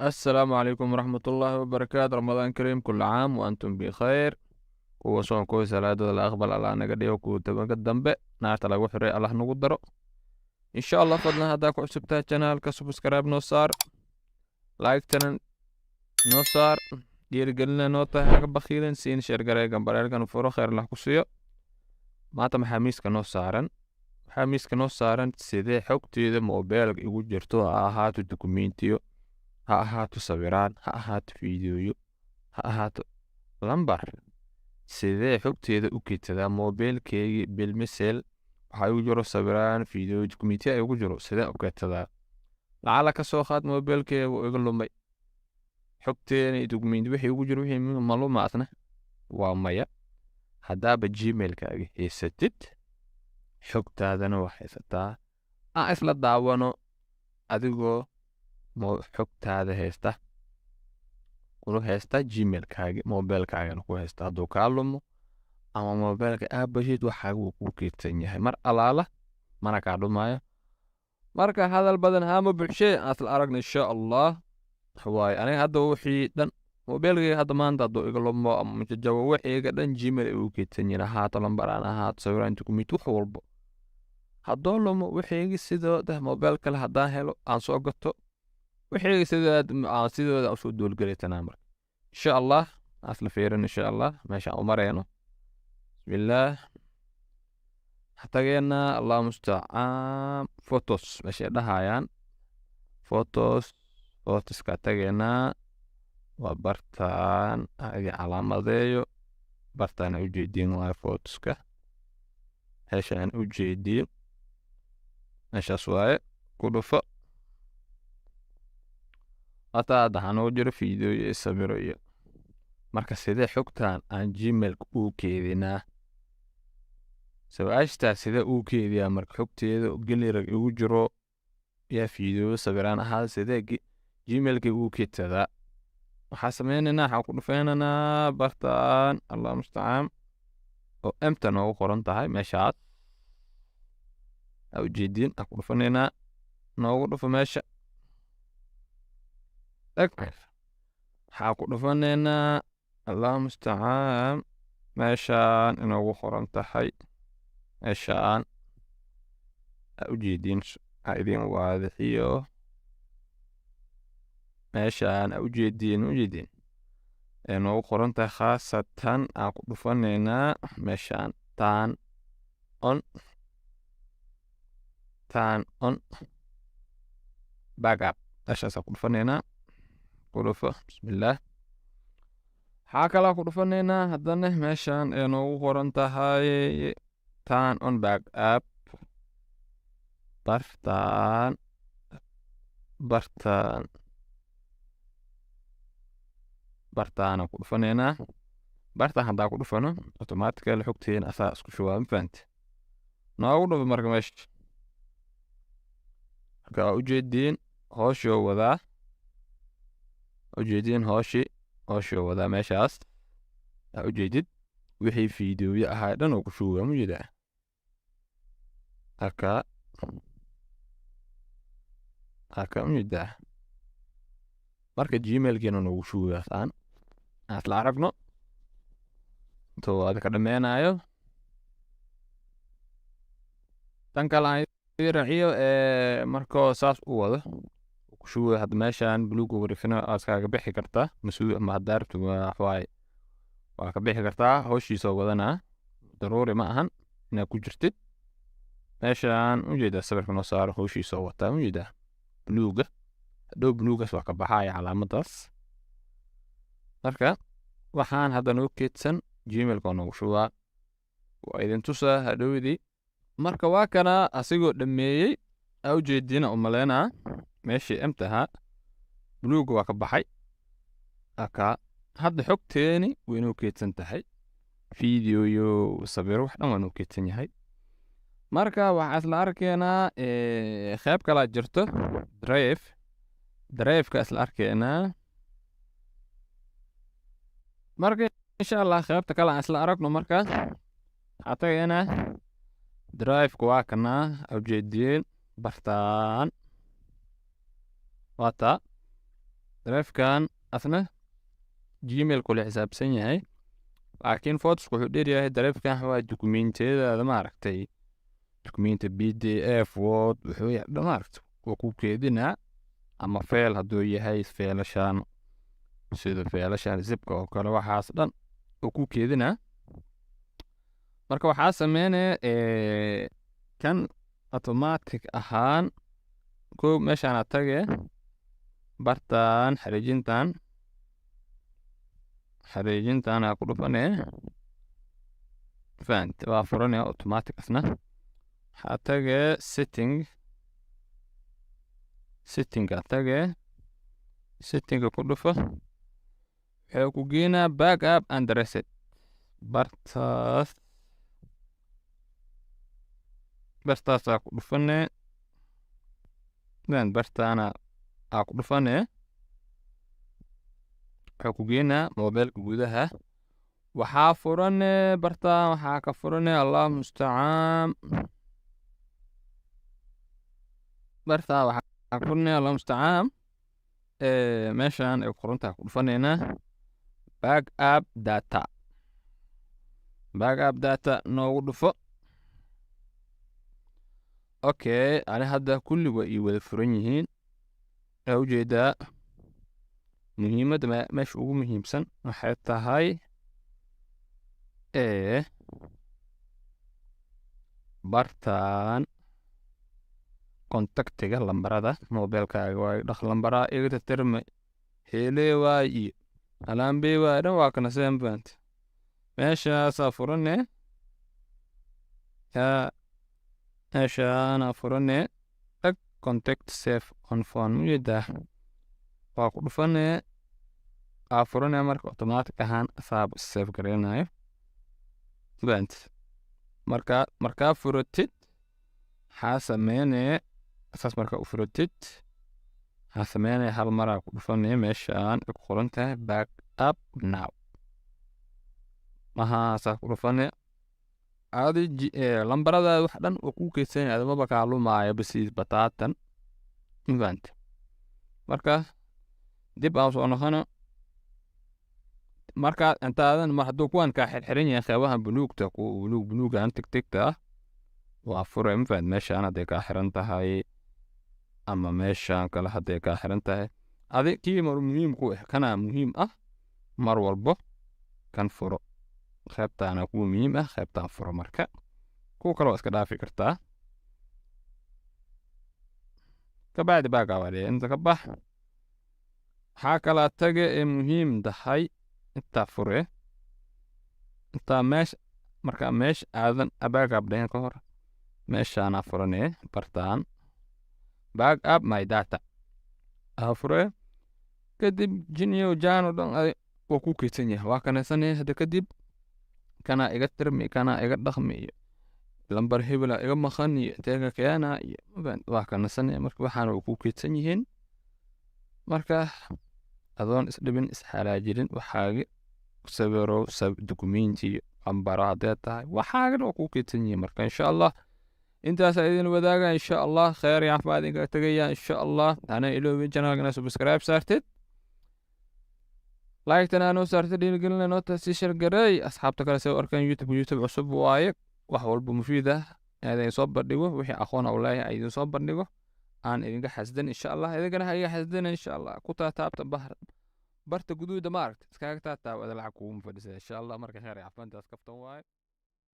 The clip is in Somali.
السلام عليكم ورحمة الله وبركاته. رمضان كريم، كل عام وأنتم بخير. kuwa soonkoy salaadooda la aqbal allah naga dhigo kuwa tobanka dambe naarta lagu xiray allah nagu daro insha allah. fadlan haddaa ku cusubtahay janaalka subscribe noo saar, like-tana noo saar, dhiirigelina noo tahay haga bakhiilin, siin sheergaree gambareelkan furo khayr lah ku siiyo. maanta maxaa miiska noo saaran sidee xogteeda moobeelka igu jirto, ha ahaato dukumentiyo, ha ahaato sawiraan, ha ahaato fiidiyoyo, ha ahaato lambar. sidee xogteeda u keedsadaa moobeelkeygii bilmisel waxaa igu jiro sawiraan, fiideo, dukumentiya igu jiro, sidee u keedsadaa? lacala ka soo qaad moobeelkeega wuu iga lumay, xogteena iyo dukumenti wixii igu jiro wixii malumaadna waa maya. haddaaba gmailkaaga haysatid, xogtaadana waa haysataa, aan isla daawano adigoo xogtaada haysta kula haysta gmailkaaga, moobeelkaagana ku haysta. hadduu kaa lumo ama moobeelka aabashid waxaaga wuu kuu keedsan yahay mar alaala, mana kaa dhumaayo. marka hadal badan haama bulshee asla aragna insha allah. waaye aniga hadda wixii dhan moobeelkayga hadda maanta hadduu iga lumo ama majajabo wixiiga dhan gmail ay ugu keedsan yihiin, ahaato lambaraan, ahaato sawiraan, dukumenti, wax walbo hadduu lumo wixiygi sidooda moobeel kale haddaan helo aan soo gato wixiygi sidooda aan usoo duulgelitanaa. marka insha allah asla fiirin insha allah meeshaan u marayno. bismillaah hatageena allah mustacaan. photos meeshay dhahayaan photoska tageenaa waa bartaan adi calaamadeeyo. bartaan ujeediin waa photoska, heeshaan ujeediin meeshaas waaye ku dhufo. hataa hadda hanoo jiro fiideo iyo sawiro iyo. marka sidee xogtaan aan gmailka uu keedinaa? su-aashtaa sidee uu keediyaa? marka xogteeda gelirag igu jiro yaa fiideo sawiraan ahaa, sidee gmailka uu keedsadaa? waxaa sameynaynaa, waxaa ku dhufeynanaa bartaan allah mustacaan oo emta noogu qoran tahay meeshaas aa ujeediin. aan ku dhufanaynaa, noogu dhufo meesha dhag. waxaa ku dhufanaynaa allah mustacaan meeshaan inoogu qoran tahay, meeshaan aa ujeediin, aa idin waadixiyo. meeshaan aa ujeediin ee noogu qoran tahay khaasatan aan ku dhufanaynaa meeshaan taan on backup, meeshaasaan ku dhufanaynaa. ku dhufo bismillaah. waxaa kalaa ku dhufanaynaa haddana meeshaan ee noogu qoran tahay taan on backup. bartaana ku dhufanaynaa. bartaan haddaa ku dhufano automatically xogteena asaa isku shubaa, ma fahanti? noogu dhufo marka meesha. marka waa ujeediin hooshoo wadaa, ujeediin hooshoo wadaa meeshaas aa ujeedid. wixii fiideoya ahaa dhan oo ku shugaa ma jeedaa? halkaa ma jeedaa? marka gmailkeena noogu shugaasaan aan isla aragno intuu adika dhameenaayo. tan kale aan raaciyo markoo saas u wado ku shuga. hadda meeshaan buluuga warifina aad kaaga bixi kartaa mas-uul ama haddaa rabto waxwaaye waa ka bixi kartaa. howshiisoo wadanaa daruuri ma ahan inaad ku jirtid. meeshaan ujeedaa sawirka noo saaro howshiisoo wataa, ujeedaa buluuga. hadhow buluugaas waa ka baxaya calaamadaas. marka waxaan hadda noo keedsan gmailka noogu shubaa, waa idin tusaa hadhowdii. marka waa kana asigoo dhameeyey aa ujeediina umaleynaa meeshii emtahaa buluuga waa ka baxay. akaa hadda xogteeni way noo keedsan tahay, fiideo iyo sawiro wax dhan waa noo keedsan yahay. marka waxaa isla arkeenaa qeyb kalaa jirto drive-ka isla arkeenaa. marka insha allah qeybta kale aan isla aragno. marka waxaa tagaynaa drive-ka waa kanaa ujeediin bartaan waataa drive-kan asna gmail kule xisaabsan yahay laakiin photos wuxuu dheeryahay drive-kan waa dukumentiyada maaragtay dukumenti pdf word wuxuu yahay maaragtay oo ku keedinaa ama file hadduu yahay failashan sida failashan zipka oo kale waxaas dhan oo ku keedinaa marka waxaa sameynaya kan automatic ahaan kow meeshaan aad tage bartaan xariijintan aa ku dhufane fahant waa furanaya automatic asna waxaa tage setting aa tage settinga ku dhufa waxay ku geenaa backup and reset bartaasaa ku dhufane bartaana aa ku dhufane waxay ku geenaa mobilka gudaha waxaa furane bartaan waxaa ka furane allah mustacaan bartaa waxaa ka furane allah mustacaan meeshaan ay qorantaa ku dhufaneynaa backup data noogu dhufo okay ani hadda kulli waa ii wada furan yihiin aa ujeedaa muhiimadda meesha ugu muhiimsan waxay tahay bartaan kontaktiga lambarada mobilkaaga waa dhaq lambaraa iga tirtirma heelee waay iyo alaambee waay dhan waa kana sembant meeshaasaa furane meeshaana furane tag contact save on phone mujeedaa waa ku dhufane aa furane marka automatic ahaan asaaba save gareynayo bant markaa furatid waxaa sameynaya asaas markaa u furatid waxaa sameynaya hal maraa ku dhufanaya meeshaan ay ku qoran tahay backup now mahaasaa ku dhufanaya adi lambaradaada wax dhan oo kuu keydsanaya adamaba kaa lumaayo basiis bataatan mafahante marka dib aan soo noqono markaa intaadan hadduu kuwan kaa xirxiran yahay qeybahan buluugta buluugan tigtigta ah waa fure mafahant meeshaan hadday kaa xiran tahay ama meeshaan kale hadday kaa xiran tahay adi kii mar muhiim ku ah kanaa muhiim ah mar walbo kan furo qaybtaana kuwa muhiim ah qaybtaan furo marka kuwa kale waa iska dhaafi kartaa kabacdi baagaawale inta ka bax waxaa kalaa tage ee muhiim tahay intaa fure intaa markaa meesha aadan backup dhayn ka hor meeshaana furane bartaan backup my data aa fure kadib jiniyo jaano dhan waa ku keydsan yahay waa kanaysanaya hadda kadib kanaa iga tirmi kanaa iga dhaqmi iyo lambar hebela iga maqan iyo teega keena iyo waa kanaysanaya marka waxaana waa ku keydsan yihiin marka adoon isdhibin isxalaajirin waxaagi sawiro dukumenti lambaro haddee tahay waxaagan waa ku keydsan yihiin marka insha allah intaasaa idin wadaaga insha allah kheyr iyo caafimaad idinkaga tegaya insha allah hana iloobin channelkana subscribe saartid like-tana noo saartid dhiirigelina noo sii shargareey asxaabta kale say u arkaan youtube cusub waaye wax walba mufiid ah idin soo bandhigo wixii aqoon u leeyahay idin soo bandhigo aan idinka xasdan insha allah idinkana ha iga xasdana insha allah ku taataabta barta guduuda maaragta iskaaga taataab ada lacag kuuma fadhisa insha allah marka kheyr iyo caafimaad intaas kaftan waaye